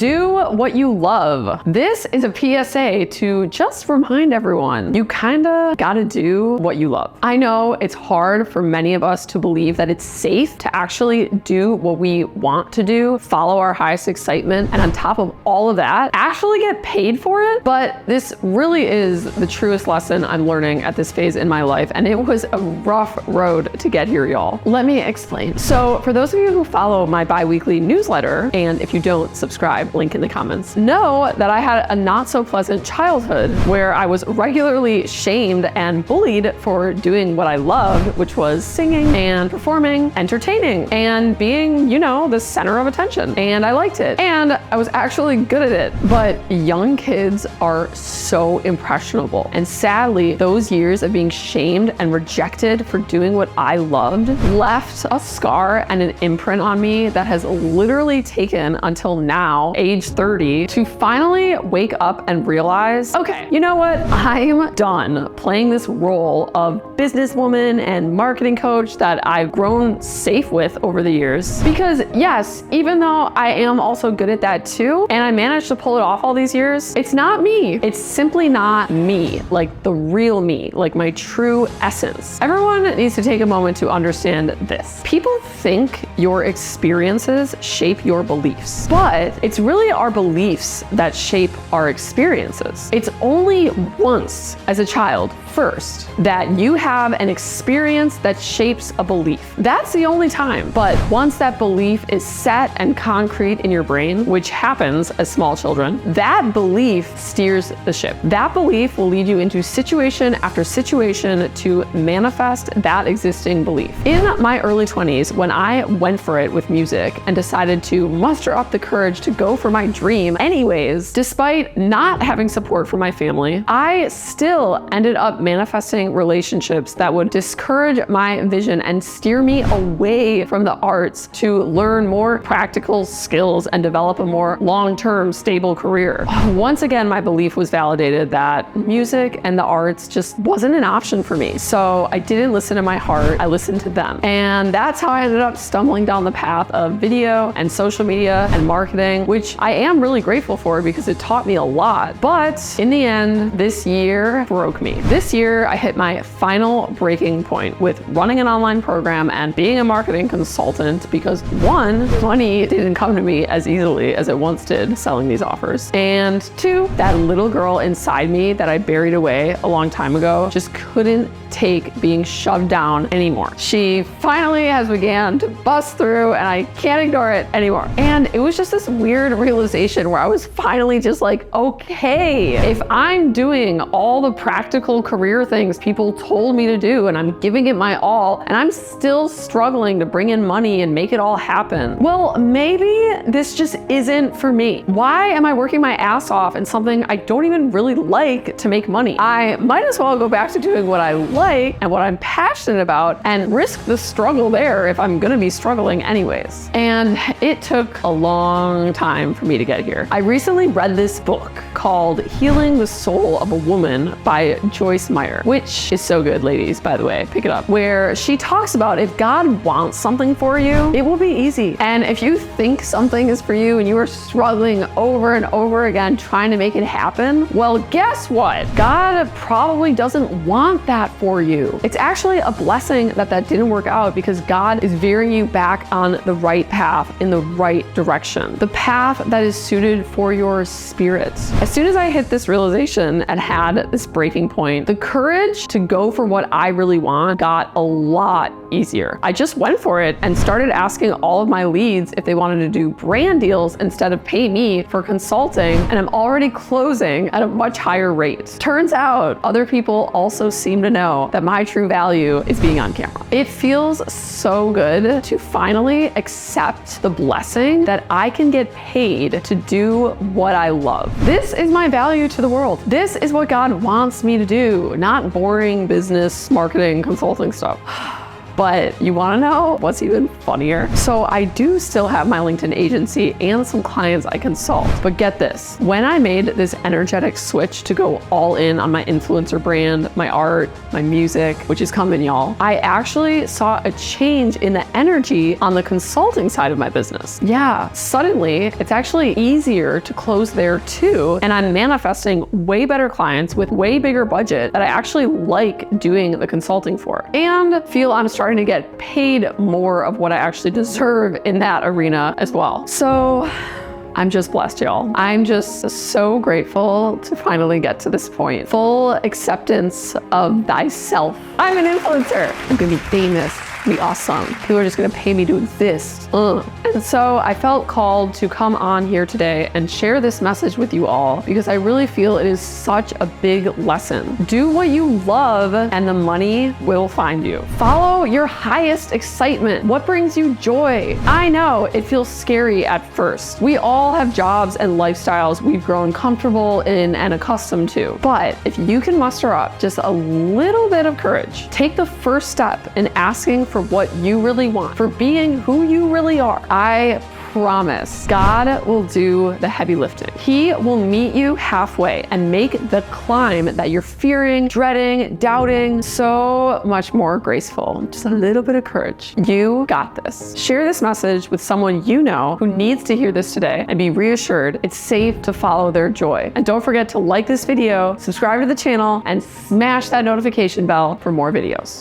Do what you love. This is a PSA to just remind everyone, you kinda gotta do what you love. I know it's hard for many of us to believe that it's safe to actually do what we want to do, follow our highest excitement, and on top of all of that, actually get paid for it. But this really is the truest lesson I'm learning at this phase in my life, and it was a rough road to get here, y'all. Let me explain. So for those of you who follow my bi-weekly newsletter, and if you don't subscribe, link in the comments, know that I had a not so pleasant childhood where I was regularly shamed and bullied for doing what I loved, which was singing and performing, entertaining, and being, you know, the center of attention. And I liked it. And I was actually good at it. But young kids are so impressionable. And sadly, those years of being shamed and rejected for doing what I loved left a scar and an imprint on me that has literally taken until now, age 30, to finally wake up and realize, okay, you know what? I'm done playing this role of businesswoman and marketing coach that I've grown safe with over the years. Because yes, even though I am also good at that too, and I managed to pull it off all these years, it's not me. It's simply not me, like the real me, like my true essence. Everyone needs to take a moment to understand this. People think your experiences shape your beliefs, but it's really our beliefs that shape our experiences. It's only once as a child, first, that you have an experience that shapes a belief. That's the only time. But once that belief is set and concrete in your brain, which happens as small children, that belief steers the ship. That belief will lead you into situation after situation to manifest that existing belief. In my early 20s, when I went for it with music and decided to muster up the courage to go for my dream anyways, despite not having support from my family, I still ended up manifesting relationships that would discourage my vision and steer me away from the arts to learn more practical skills and develop a more long-term stable career. Once again, my belief was validated that music and the arts just wasn't an option for me. So I didn't listen to my heart, I listened to them. And that's how I ended up stumbling down the path of video and social media and marketing, which I am really grateful for because it taught me a lot. But in the end, this year broke me. This year, I hit my final breaking point with running an online program and being a marketing consultant because one, money didn't come to me as easily as it once did selling these offers. And two, that little girl inside me that I buried away a long time ago just couldn't take being shoved down anymore. She finally has began to bust through and I can't ignore it anymore. And it was just this weird realization where I was finally just like, okay, if I'm doing all the practical career things people told me to do and I'm giving it my all and I'm still struggling to bring in money and make it all happen, well, maybe this just isn't for me. Why am I working my ass off in something I don't even really like to make money? I might as well go back to doing what I like and what I'm passionate about and risk the struggle there if I'm gonna be struggling anyways. And it took a long time for me to get here. I recently read this book called Healing the Soul of a Woman by Joyce Meyer, which is so good, ladies, by the way, pick it up, where she talks about if God wants something for you, it will be easy. And if you think something is for you and you are struggling over and over again trying to make it happen, well, guess what? God probably doesn't want that for you. It's actually a blessing that that didn't work out because God is veering you back on the right path in the right direction, the path that is suited for your spirit. As soon as I hit this realization and had this breaking point, the courage to go for what I really want got a lot easier. I just went for it and started asking all of my leads if they wanted to do brand deals instead of pay me for consulting, and I'm already closing at a much higher rate. Turns out other people also seem to know that my true value is being on camera. It feels so good to finally accept the blessing that I can get paid to do what I love. This is my value to the world. This is what God wants me to do, not boring business, marketing, consulting stuff. But you wanna know what's even funnier? So I do still have my LinkedIn agency and some clients I consult, but get this. When I made this energetic switch to go all in on my influencer brand, my art, my music, which is coming, y'all, I actually saw a change in the energy on the consulting side of my business. Yeah, suddenly it's actually easier to close there too, and I'm manifesting way better clients with way bigger budget that I actually like doing the consulting for, and feel I'm starting to get paid more of what I actually deserve in that arena as well. So I'm just blessed, y'all. I'm just so grateful to finally get to this point. Full acceptance of thyself. I'm an influencer. I'm gonna be famous, be awesome. People are just gonna pay me to exist. And so I felt called to come on here today and share this message with you all because I really feel it is such a big lesson. Do what you love and the money will find you. Follow your highest excitement. What brings you joy? I know it feels scary at first. We all have jobs and lifestyles we've grown comfortable in and accustomed to. But if you can muster up just a little bit of courage, take the first step in asking for what you really want, for being who you really are, I promise God will do the heavy lifting. He will meet you halfway and make the climb that you're fearing, dreading, doubting so much more graceful. Just a little bit of courage. You got this. Share this message with someone you know who needs to hear this today and be reassured it's safe to follow their joy. And don't forget to like this video, subscribe to the channel, and smash that notification bell for more videos.